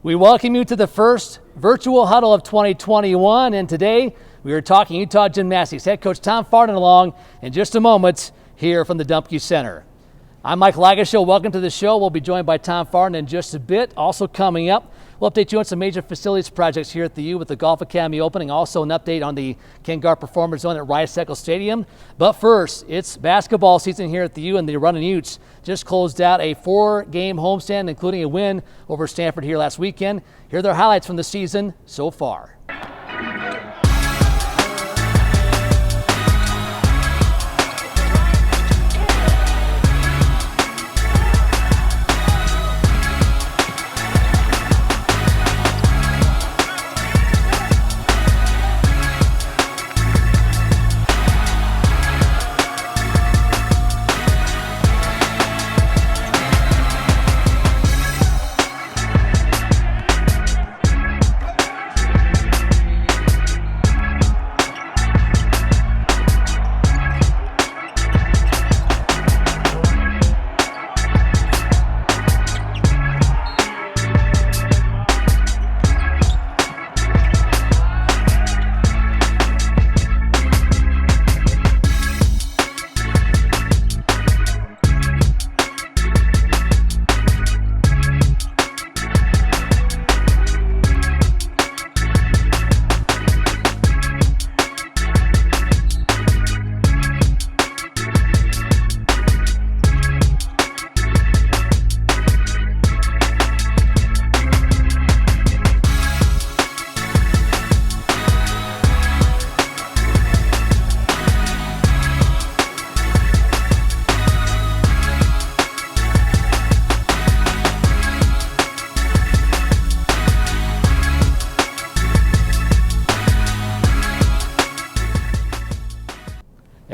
We welcome you to the first virtual huddle of 2021, and today we are talking Utah Gymnastics. Head coach Tom Farden along in just a moment here from the Dumpke Center. I'm Mike Lagashow. Welcome to the show. We'll be joined by Tom Farden in just a bit. Also coming up, we'll update you on some major facilities projects here at the U with the Golf Academy opening. Also an update on the Ken Garff Performance Zone at Rice-Eccles Stadium. But first, it's basketball season here at the U, and the Runnin' Utes just closed out a 4-game homestand, including a win over Stanford here last weekend. Here are their highlights from the season so far.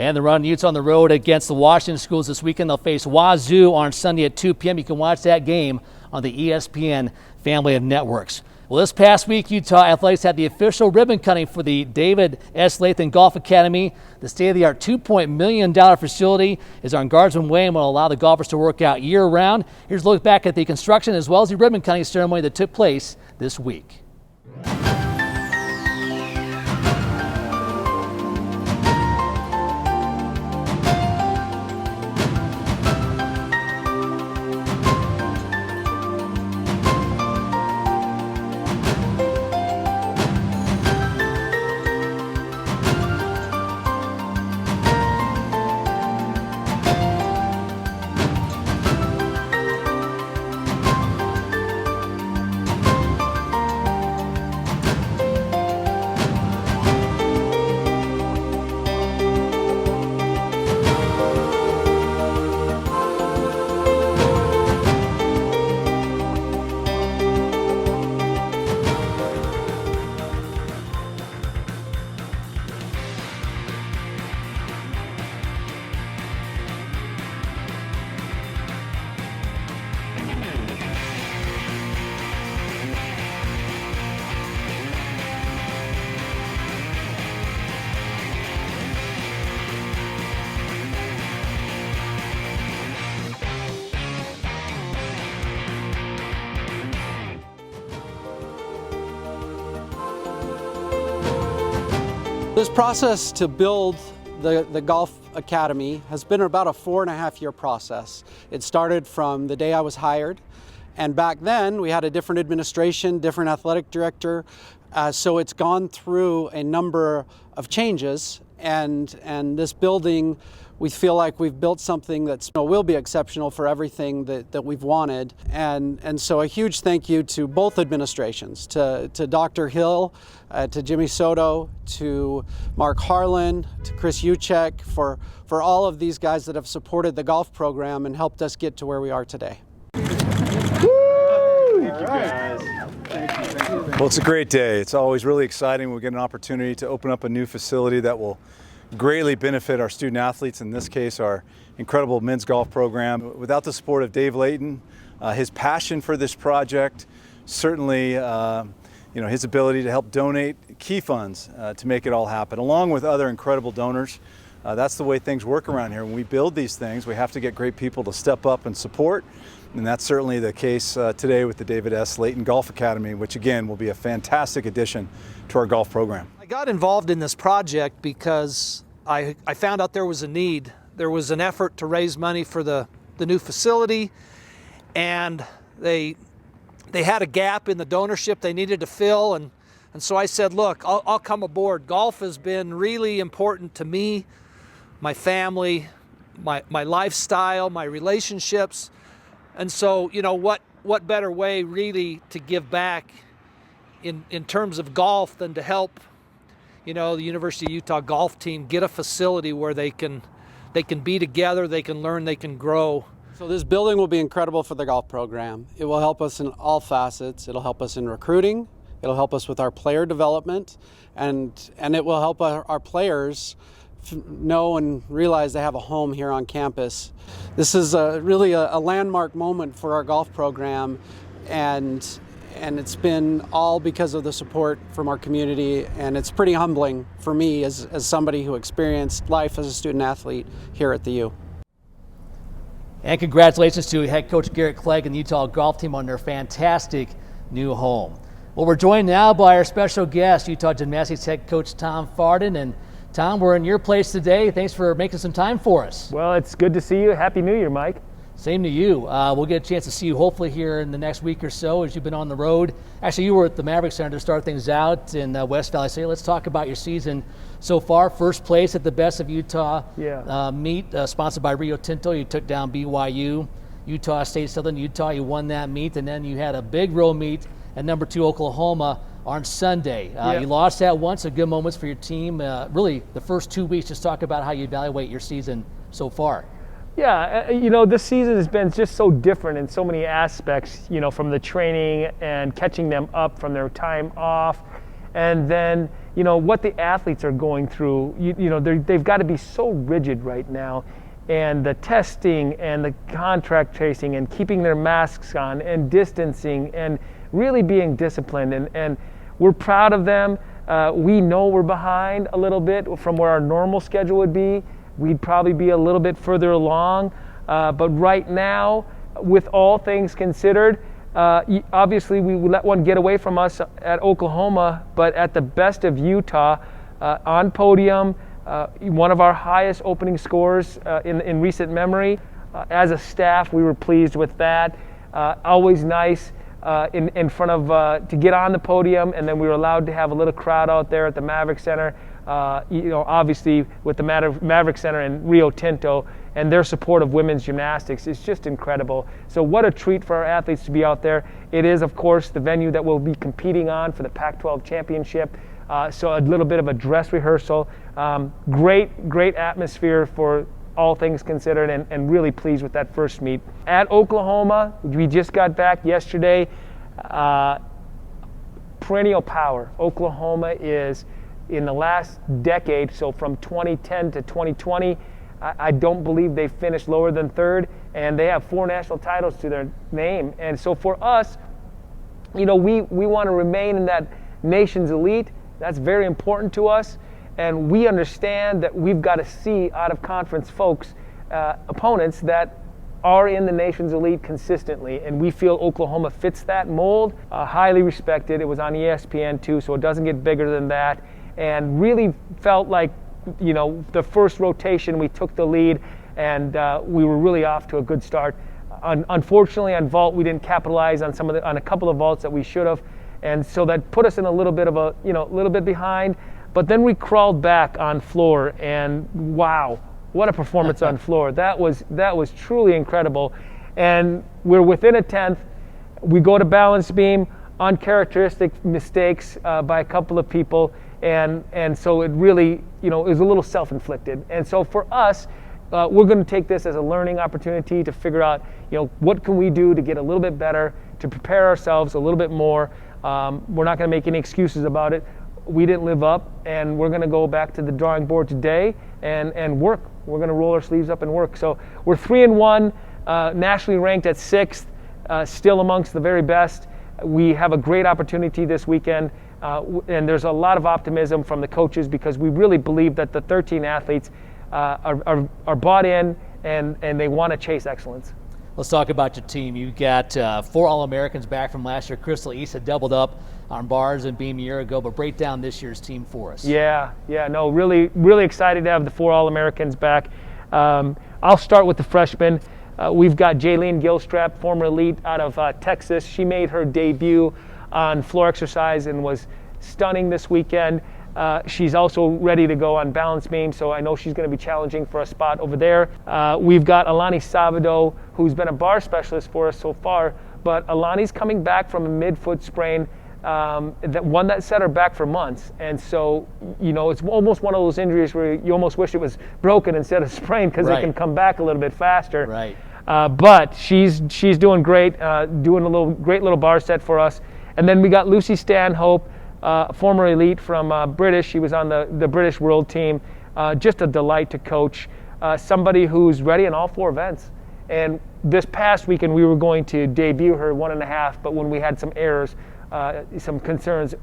And the Runnin' Utes on the road against the Washington Schools this weekend. They'll face Wazoo on Sunday at 2 p.m. You can watch that game on the ESPN family of networks. Well, this past week, Utah Athletics had the official ribbon cutting for the David S. Lathan Golf Academy. The state-of-the-art $2 million facility is on Guardsman Way and will allow the golfers to work out year-round. Here's a look back at the construction as well as the ribbon cutting ceremony that took place this week. This process to build the Golf Academy has been about a 4.5-year process. It started from the day I was hired, and back then we had a different administration, different athletic director, so it's gone through a number of changes, and this building, we feel like we've built something that will be exceptional for everything that we've wanted. And so a huge thank you to both administrations, to Dr. Hill, to Jimmy Soto, to Mark Harlan, to Chris Uchek, for all of these guys that have supported the golf program and helped us get to where we are today. Thank you, guys. Well, it's a great day. It's always really exciting. We get an opportunity to open up a new facility that will greatly benefit our student athletes, in this case our incredible men's golf program. Without the support of Dave Layton, his passion for this project, certainly his ability to help donate key funds to make it all happen, along with other incredible donors. That's the way things work around here. When we build these things, we have to get great people to step up and support. And that's certainly the case today with the David S. Layton Golf Academy, which again will be a fantastic addition to our golf program. I got involved in this project because I found out there was a need. There was an effort to raise money for the new facility, and they had a gap in the donorship they needed to fill, and so I said, look, I'll come aboard. Golf has been really important to me, my family, my lifestyle, my relationships. And so, you know, what better way really to give back in terms of golf than to help, you know, the University of Utah golf team get a facility where they can be together, they can learn, they can grow. So this building will be incredible for the golf program. It will help us in all facets. It'll help us in recruiting. It'll help us with our player development, and it will help our players know and realize they have a home here on campus. This is really a landmark moment for our golf program, and it's been all because of the support from our community, and it's pretty humbling for me as somebody who experienced life as a student athlete here at the U. And congratulations to head coach Garrett Clegg and the Utah golf team on their fantastic new home. Well, we're joined now by our special guest, Utah Gymnastics head coach Tom Farden. And Tom, we're in your place today. Thanks for making some time for us. Well, it's good to see you. Happy New Year, Mike. Same to you. We'll get a chance to see you hopefully here in the next week or so as you've been on the road. Actually, you were at the Maverick Center to start things out in West Valley. So let's talk about your season so far. First place at the Best of Utah meet, sponsored by Rio Tinto. You took down BYU, Utah State Southern Utah. You won that meet, and then you had a big row meet at number 2 Oklahoma on Sunday. You lost that once, so good moments for your team. Really, the first 2 weeks, just talk about how you evaluate your season so far. Yeah, you know, this season has been just so different in so many aspects, you know, from the training and catching them up from their time off. And then, you know, what the athletes are going through, you know, they've got to be so rigid right now. And the testing and the contract tracing and keeping their masks on and distancing and really being disciplined. And we're proud of them. We know we're behind a little bit from where our normal schedule would be. We'd probably be a little bit further along. But right now, with all things considered, obviously we let one get away from us at Oklahoma, but at the Best of Utah, on podium, one of our highest opening scores in recent memory. As a staff, we were pleased with that. Always nice in front of to get on the podium, and then we were allowed to have a little crowd out there at the Maverick Center. You know, obviously with the Maverick Center and Rio Tinto and their support of women's gymnastics is just incredible. So what a treat for our athletes to be out there. It is, of course, the venue that we'll be competing on for the Pac-12 championship. So a little bit of a dress rehearsal. Great atmosphere for all things considered, and really pleased with that first meet. At Oklahoma, we just got back yesterday. Perennial power. Oklahoma is, in the last decade, so from 2010 to 2020, I don't believe they finished lower than third, and they have 4 national titles to their name. And so for us, you know, we want to remain in that nation's elite. That's very important to us, and we understand that we've got to see out of conference folks, opponents that are in the nation's elite consistently, and we feel Oklahoma fits that mold. Highly respected. It was on ESPN too, so it doesn't get bigger than that. And really felt like, you know, the first rotation we took the lead, and we were really off to a good start. Unfortunately, on vault we didn't capitalize on on a couple of vaults that we should have, and so that put us in a little bit of a, you know, a little bit behind. But then we crawled back on floor, and wow, what a performance on floor! That was truly incredible. And we're within a 10th. We go to balance beam, uncharacteristic mistakes by a couple of people. And so it really, you know, is a little self-inflicted. And so for us, we're going to take this as a learning opportunity to figure out, you know, what can we do to get a little bit better, to prepare ourselves a little bit more. We're not going to make any excuses about it. We didn't live up, and we're going to go back to the drawing board today and work. We're going to roll our sleeves up and work. So we're 3-1, nationally ranked at 6th, still amongst the very best. We have a great opportunity this weekend. And there's a lot of optimism from the coaches because we really believe that the 13 athletes are bought in and they want to chase excellence. Let's talk about your team. You got 4 All-Americans back from last year. Crystal East had doubled up on bars and beam a year ago, but break down this year's team for us. Yeah, no, really excited to have the 4 All-Americans back. I'll start with the freshmen. We've got Jaylene Gilstrap, former elite out of Texas. She made her debut on floor exercise and was stunning this weekend. She's also ready to go on balance beam, so I know she's going to be challenging for a spot over there. We've got Alani Savado, who's been a bar specialist for us so far, but Alani's coming back from a mid-foot sprain, that set her back for months. And so, it's almost one of those injuries where you almost wish it was broken instead of sprained, because it can come back a little bit faster. Right. But she's doing great, doing a great little bar set for us. And then we got Lucy Stanhope, former elite from British. She was on the British World team. Just a delight to coach. Somebody who's ready in all 4 events. And this past weekend we were going to debut her 1.5, but when we had some errors, some concerns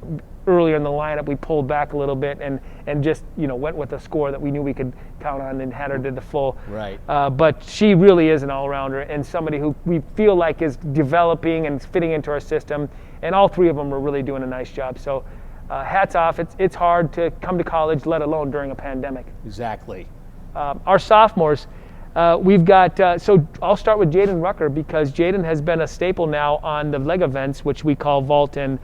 earlier in the lineup, we pulled back a little bit and just went with a score that we knew we could count on and had her to the full. Right. But she really is an all-rounder and somebody who we feel like is developing and fitting into our system. And all 3 of them are really doing a nice job. So hats off. It's hard to come to college, let alone during a pandemic. Exactly. Our sophomores, we've got, so I'll start with Jaden Rucker, because Jaden has been a staple now on the leg events, which we call vault and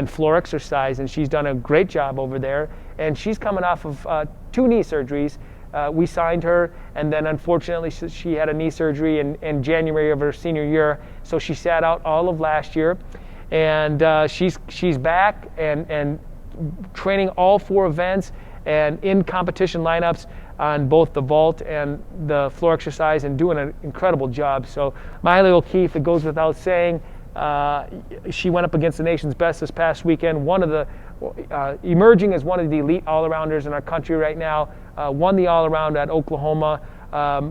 floor exercise, and she's done a great job over there. And she's coming off of 2 knee surgeries. We signed her, and then unfortunately she had a knee surgery in January of her senior year, so she sat out all of last year. And she's back and training all 4 events and in competition lineups on both the vault and the floor exercise, and doing an incredible job. So Miley O'Keefe, it goes without saying, she went up against the nation's best this past weekend. One of the emerging as one of the elite all-arounders in our country right now. Won the all-around at Oklahoma.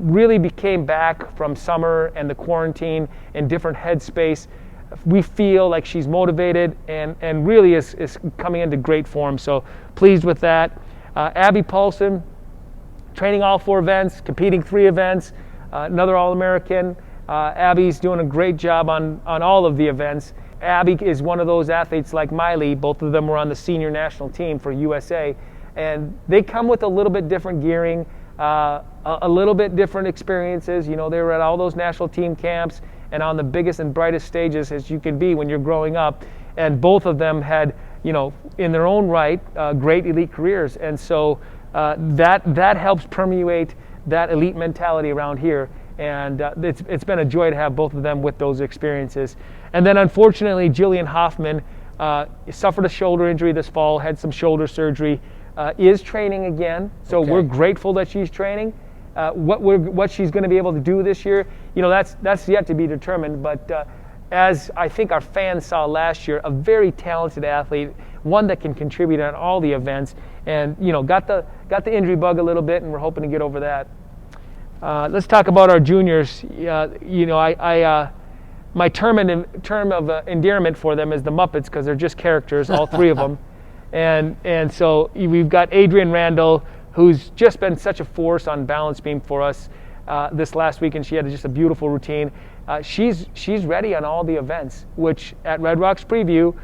Really became back from summer and the quarantine in different headspace. We feel like she's motivated and really is coming into great form. So pleased with that. Abby Paulson, training all 4 events, competing 3 events, another All-American. Abby's doing a great job on all of the events. Abby is one of those athletes like Miley. Both of them were on the senior national team for USA. And they come with a little bit different gearing, a little bit different experiences. They were at all those national team camps and on the biggest and brightest stages as you can be when you're growing up. And both of them had, in their own right, great elite careers. And so that helps permeate that elite mentality around here. And it's been a joy to have both of them with those experiences. And then unfortunately, Jillian Hoffman suffered a shoulder injury this fall, had some shoulder surgery, is training again. So we're grateful that she's training. What she's going to be able to do this year, that's yet to be determined. But as I think our fans saw last year, a very talented athlete, one that can contribute on all the events, and got the injury bug a little bit, and we're hoping to get over that. Let's talk about our juniors. My term of endearment for them is the Muppets, because they're just characters, all 3 of them. And so we've got Adrienne Randall, who's just been such a force on balance beam for us this last week, and she had just a beautiful routine. She's ready on all the events, which at Red Rocks Preview,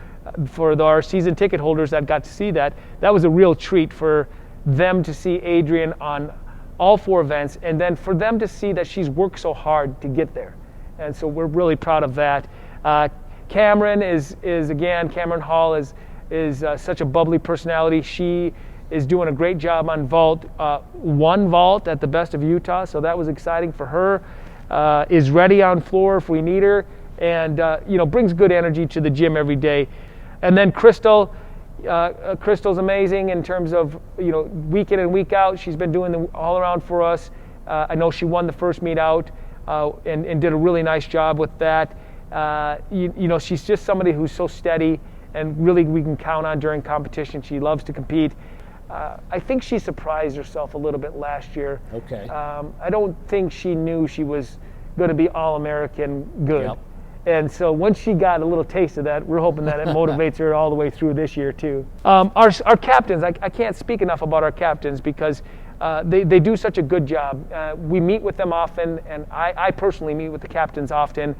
for our season ticket holders that got to see that was a real treat for them to see Adrienne on all 4 events, and then for them to see that she's worked so hard to get there. And so we're really proud of that. Cameron Cameron Hall is such a bubbly personality. She is doing a great job on vault, 1 vault at the Best of Utah, so that was exciting for her. Is ready on floor if we need her, and brings good energy to the gym every day. And then Crystal's amazing in terms of week in and week out. She's been doing the all around for us. I know she won the first meet out and did a really nice job with that. She's just somebody who's so steady and really we can count on during competition. She loves to compete. I think she surprised herself a little bit last year. Okay. I don't think she knew she was going to be All-American good. Yep. And so once she got a little taste of that, we're hoping that it motivates her all the way through this year too. Our captains, I can't speak enough about our captains because They do such a good job. We meet with them often, and I personally meet with the captains often.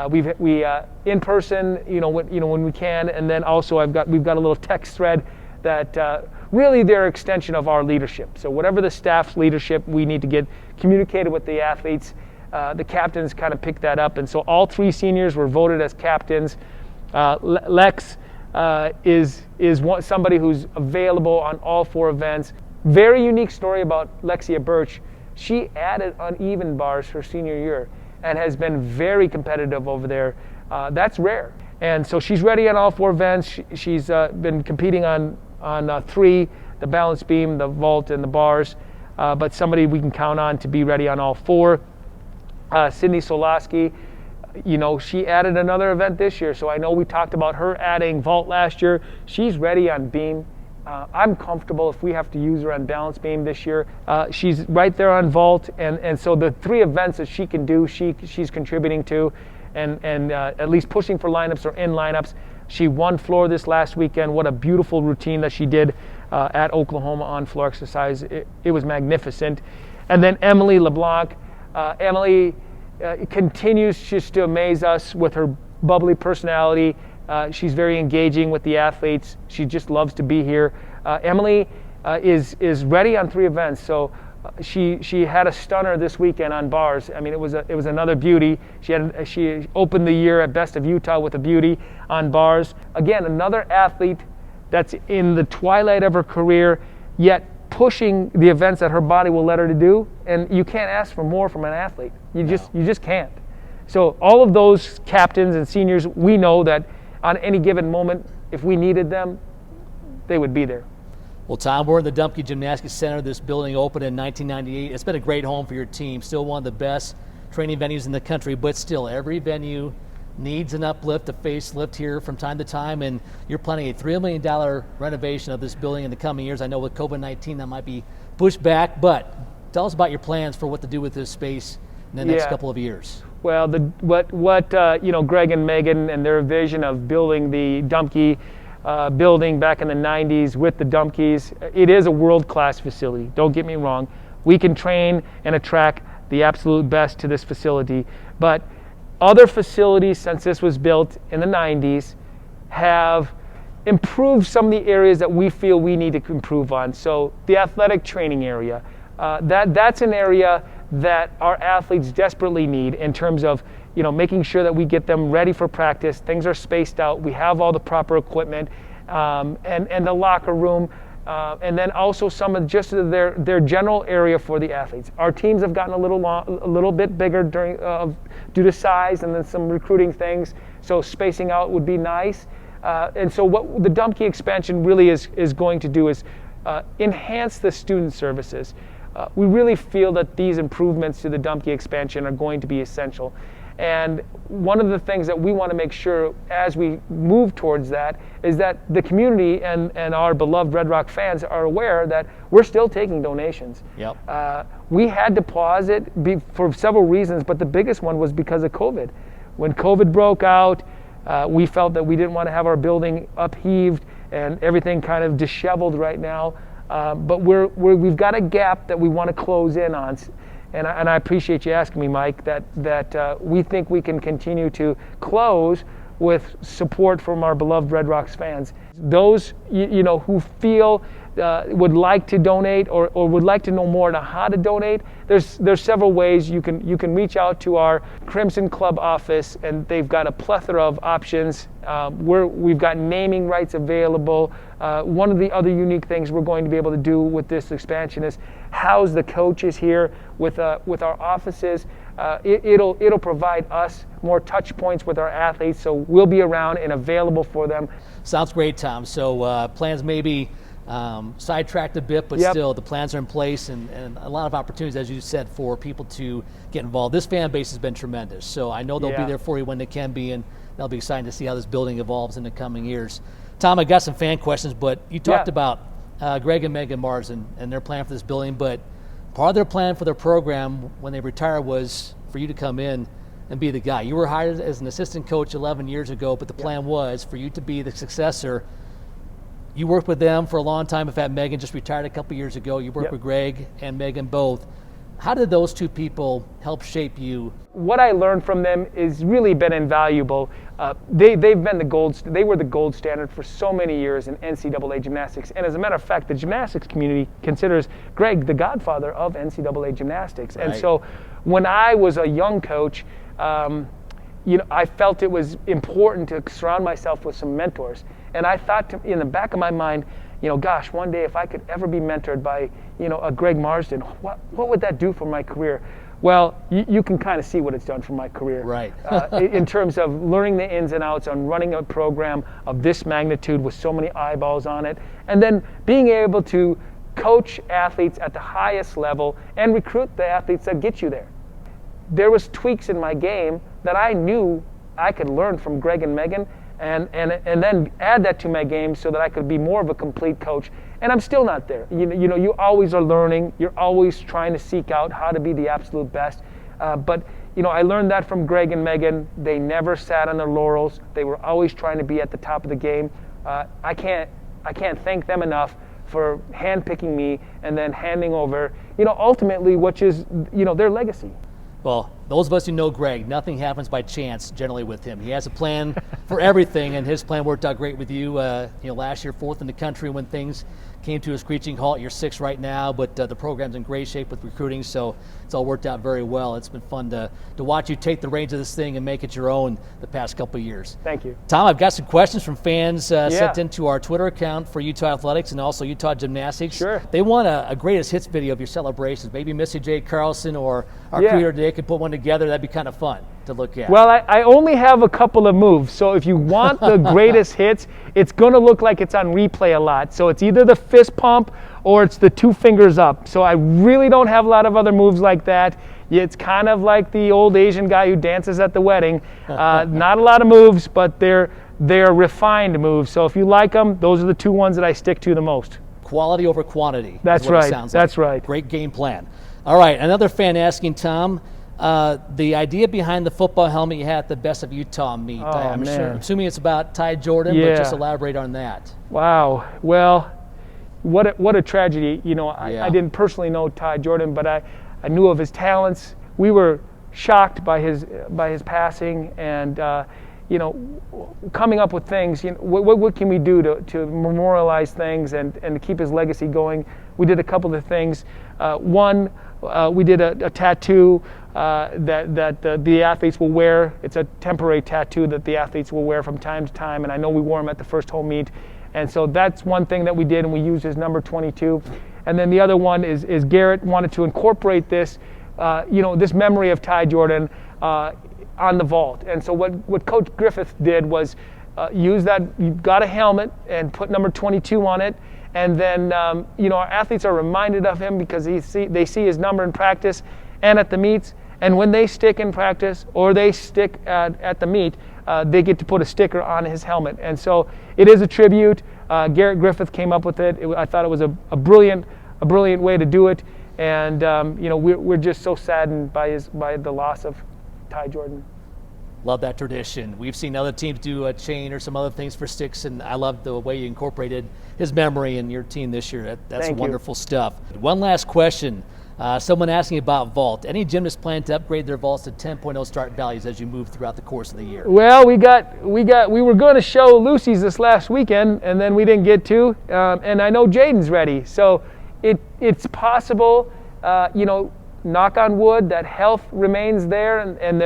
We in person, when we can, and then also we've got a little text thread that really they're an extension of our leadership. So whatever the staff's leadership, we need to get communicated with the athletes. The captains kind of pick that up, and so all 3 seniors were voted as captains. Lex is somebody who's available on all 4 events. Very unique story about Lexia Birch. She added uneven bars her senior year and has been very competitive over there. That's rare. And so she's ready on all 4 events. She's been competing on 3, the balance beam, the vault, and the bars, but somebody we can count on to be ready on all 4. Sydney Solaski, she added another event this year, so I know we talked about her adding vault last year. She's ready on beam. I'm comfortable if we have to use her on balance beam this year. She's right there on vault, and so the 3 events that she can do, she's contributing to, and at least pushing for lineups or in lineups. She won floor this last weekend. What a beautiful routine that she did at Oklahoma on floor exercise. It was magnificent. And then Emily LeBlanc. Emily continues just to amaze us with her bubbly personality. She's very engaging with the athletes. She just loves to be here. Emily is ready on 3 events. So she had a stunner this weekend on bars. I mean, it was another beauty. She opened the year at Best of Utah with a beauty on bars. Again, another athlete that's in the twilight of her career, yet pushing the events that her body will let her to do. And you can't ask for more from an athlete. You just can't. So all of those captains and seniors, we know that on any given moment, if we needed them, they would be there. Well, Tom, we're in the Dumpke Gymnastics Center. This building opened in 1998. It's been a great home for your team. Still one of the best training venues in the country, but still every venue needs an uplift, a facelift here from time to time, and you're planning a $3 million renovation of this building in the coming years. I know with COVID-19 that might be pushed back, but tell us about your plans for what to do with this space in the next couple of years. Well, Greg and Megan and their vision of building the Dumpke building back in the 90s with the Dumpkes, it is a world-class facility. Don't get me wrong. We can train and attract the absolute best to this facility, but other facilities since this was built in the 90s have improved some of the areas that we feel we need to improve on. So the athletic training area, that's an area that our athletes desperately need in terms of making sure that we get them ready for practice. Things are spaced out. We have all the proper equipment, and the locker room, and then also some of just their general area for the athletes. Our teams have gotten a little bit bigger due to size and then some recruiting things. So spacing out would be nice. And so what the Dumpke expansion really is going to do is enhance the student services. We really feel that these improvements to the Dumpke expansion are going to be essential. And one of the things that we want to make sure as we move towards that is that the community and our beloved Red Rock fans are aware that we're still taking donations. Yep. We had to pause it for several reasons, but the biggest one was because of COVID. When COVID broke out, we felt that we didn't want to have our building upheaved and everything kind of disheveled right now. But we've got a gap that we want to close in on. And I appreciate you asking me, Mike, that we think we can continue to close with support from our beloved Red Rocks fans. Those who feel would like to donate or would like to know more on how to donate, there's several ways you can reach out to our Crimson Club office, and they've got a plethora of options. We've got naming rights available. One of the other unique things we're going to be able to do with this expansion is house the coaches here with our offices. It'll provide us more touch points with our athletes, so we'll be around and available for them. Sounds great, Tom. So plans may be sidetracked a bit, but still the plans are in place, and a lot of opportunities, as you said, for people to get involved. This fan base has been tremendous, so I know they'll be there for you when they can be, and that'll be exciting to see how this building evolves in the coming years. Tom, I got some fan questions, but you talked about Greg and Megan Mars and their plan for this building, but part of their plan for their program when they retire was for you to come in and be the guy. You were hired as an assistant coach 11 years ago, but the plan was for you to be the successor. You worked with them for a long time. In fact, Megan just retired a couple years ago. You worked Yep. with Greg and Megan both. How did those two people help shape you? What I learned from them has really been invaluable. They've been they were the gold standard for so many years in NCAA gymnastics. And as a matter of fact, the gymnastics community considers Greg the godfather of NCAA gymnastics. Right. And so when I was a young coach, I felt it was important to surround myself with some mentors. And I thought in the back of my mind, gosh, one day if I could ever be mentored by, a Greg Marsden, what would that do for my career? Well, you can kind of see what it's done for my career. Right. In terms of learning the ins and outs on running a program of this magnitude with so many eyeballs on it, and then being able to coach athletes at the highest level and recruit the athletes that get you there. There was tweaks in my game that I knew I could learn from Greg and Megan, and then add that to my game so that I could be more of a complete coach. And I'm still not there. You always are learning. You're always trying to seek out how to be the absolute best. But I learned that from Greg and Megan. They never sat on their laurels. They were always trying to be at the top of the game. I can't thank them enough for handpicking me and then handing over, ultimately, which is, their legacy. Well, those of us who know Greg, nothing happens by chance generally with him. He has a plan for everything, and his plan worked out great with you. Last year, 4th in the country when things came to a screeching halt. You're 6th right now, but the program's in great shape with recruiting, so it's all worked out very well. It's been fun to watch you take the reins of this thing and make it your own the past couple of years. Thank you. Tom, I've got some questions from fans sent into our Twitter account for Utah Athletics and also Utah Gymnastics. Sure. They want a greatest hits video of your celebrations. Maybe Missy J. Carlson or our Yeah. creator today could put one together. That'd be kind of fun to look at. Well, I only have a couple of moves, so if you want the greatest hits, it's going to look like it's on replay a lot. So it's either the fist pump or it's the 2 fingers up. So I really don't have a lot of other moves like that. It's kind of like the old Asian guy who dances at the wedding. Not a lot of moves, but they're refined moves. So if you like them, those are the 2 ones that I stick to the most. Quality over quantity. That's is what it right. sounds That's like. right. Great game plan. All right, another fan asking, Tom, the idea behind the football helmet you had at the Best of Utah meet. I'm assuming it's about Ty Jordan, but just elaborate on that. Wow. Well, what a tragedy. I didn't personally know Ty Jordan, but I knew of his talents. We were shocked by his passing, and coming up with things. What can we do to memorialize things and to keep his legacy going? We did a couple of things. One, we did a tattoo that the athletes will wear. It's a temporary tattoo that the athletes will wear from time to time, and I know we wore them at the first home meet. And so that's one thing that we did, and we used his number 22. And then the other one is Garrett wanted to incorporate this, this memory of Ty Jordan on the vault. And so what Coach Griffith did was use that. You got a helmet and put number 22 on it, and then our athletes are reminded of him because they see his number in practice and at the meets. And when they stick in practice or they stick at the meet, they get to put a sticker on his helmet. And so it is a tribute. Garrett Griffith came up with it. I thought it was a brilliant way to do it. And we're just so saddened by the loss of Ty Jordan. Love that tradition. We've seen other teams do a chain or some other things for sticks, and I love the way you incorporated his memory in your team this year. That's wonderful stuff. One last question. Someone asking about vault. Any gymnasts plan to upgrade their vaults to 10.0 start values as you move throughout the course of the year? Well, we were going to show Lucy's this last weekend, and then we didn't get to. And I know Jaden's ready, so it's possible. Knock on wood, that health remains there, and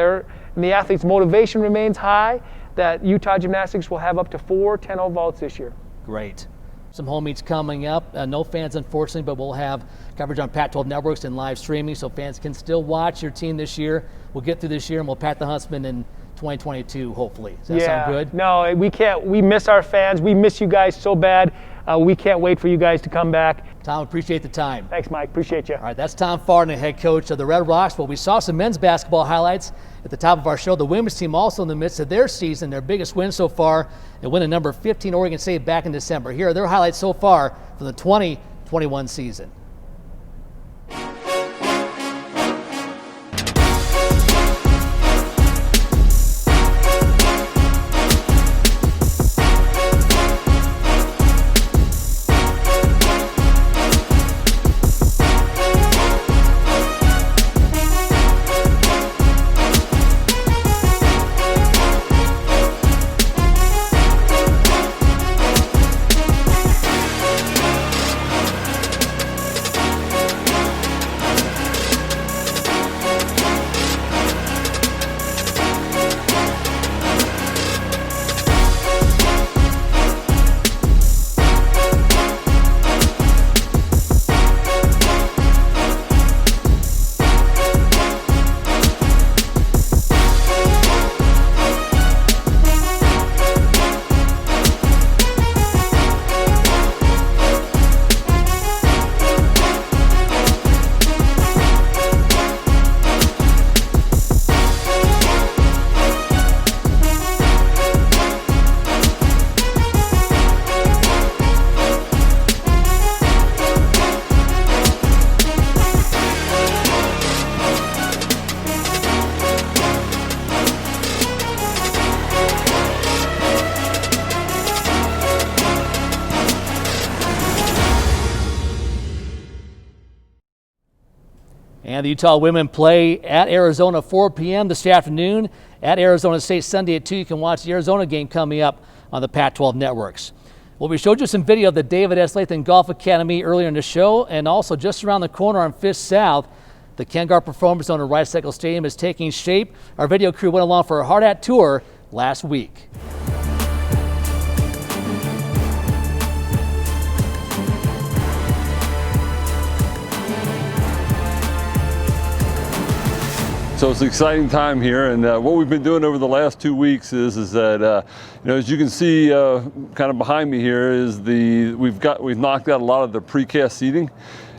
the athlete's motivation remains high. That Utah Gymnastics will have up to 4 10.0 vaults this year. Great. Some home meets coming up. No fans, unfortunately, but we'll have coverage on Pac-12 networks and live streaming, so fans can still watch your team this year. We'll get through this year, and we'll pat the Huntsman in 2022, hopefully. Does that sound good? No, we can't. We miss our fans. We miss you guys so bad. We can't wait for you guys to come back. Tom, appreciate the time. Thanks, Mike. Appreciate you. All right, that's Tom Farden, head coach of the Red Rocks. Well, we saw some men's basketball highlights at the top of our show. The women's team also in the midst of their season, their biggest win so far. They win a number 15 Oregon State back in December. Here are their highlights so far from the 2021 season. And the Utah women play at Arizona 4 p.m. this afternoon, at Arizona State Sunday at 2. You can watch the Arizona game coming up on the Pac-12 networks. Well, we showed you some video of the David S. Lathan Golf Academy earlier in the show, and also just around the corner on 5th South, the Ken Garff Performance Zone at Rice Cycle Stadium is taking shape. Our video crew went along for a hard hat tour last week. So it's an exciting time here, and what we've been doing over the last 2 weeks is that as you can see, kind of behind me here is we've knocked out a lot of the precast seating,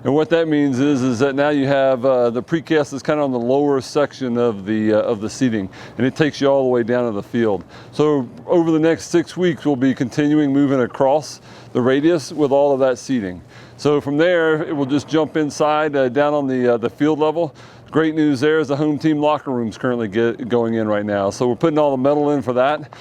and what that means is that now you have the precast is kind of on the lower section of the seating, and it takes you all the way down to the field. So over the next 6 weeks, we'll be continuing moving across the radius with all of that seating. So from there, it will just jump inside down on the field level. Great news there is the home team locker room's currently going in right now. So we're putting all the metal in for that,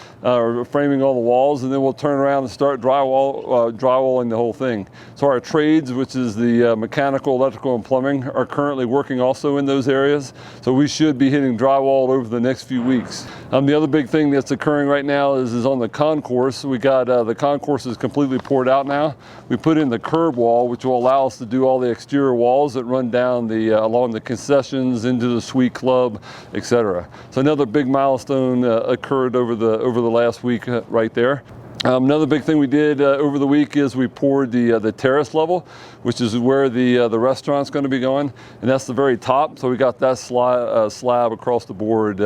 framing all the walls, and then we'll turn around and start drywalling the whole thing. So our trades, which is the mechanical, electrical, and plumbing, are currently working also in those areas. So we should be hitting drywall over the next few weeks. The other big thing that's occurring right now is on the concourse. We got the concourse is completely poured out now. We put in the curb wall, which will allow us to do all the exterior walls that run down along the concessions into the suite club, etc. So another big milestone occurred over the last week right there. Another big thing we did over the week is we poured the terrace level, which is where the restaurant's going to be going, and that's the very top. So we got that slab across the board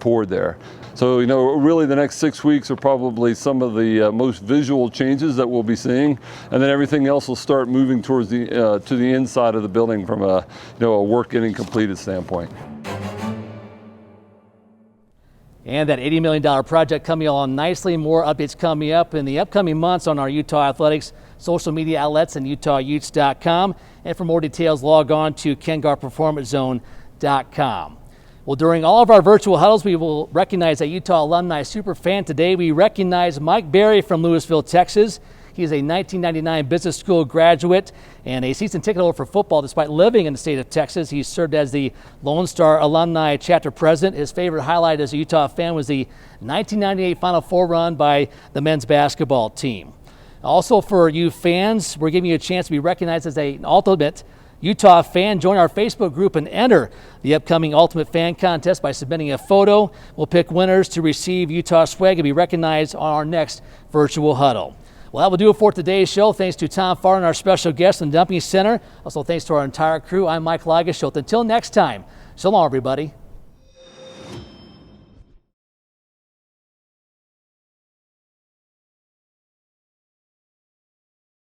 poured there. So really the next 6 weeks are probably some of the most visual changes that we'll be seeing, and then everything else will start moving towards to the inside of the building from a work getting completed standpoint. And that $80 million project coming along nicely. More updates coming up in the upcoming months on our Utah Athletics social media outlets and UtahUtes.com. And for more details, log on to KenGarffPerformanceZone.com. Well, during all of our virtual huddles, we will recognize a Utah alumni superfan. Today, we recognize Mike Berry from Lewisville, Texas. He is a 1999 business school graduate and a season ticket holder for football despite living in the state of Texas. He served as the Lone Star Alumni Chapter President. His favorite highlight as a Utah fan was the 1998 Final Four run by the men's basketball team. Also for you fans, we're giving you a chance to be recognized as an ultimate Utah fan. Join our Facebook group and enter the upcoming Ultimate Fan Contest by submitting a photo. We'll pick winners to receive Utah swag and be recognized on our next virtual huddle. Well, that will do it for today's show. Thanks to Tom Farden, our special guest in the Dumping Center. Also, thanks to our entire crew. I'm Mike Lagesholt. Until next time, so long, everybody.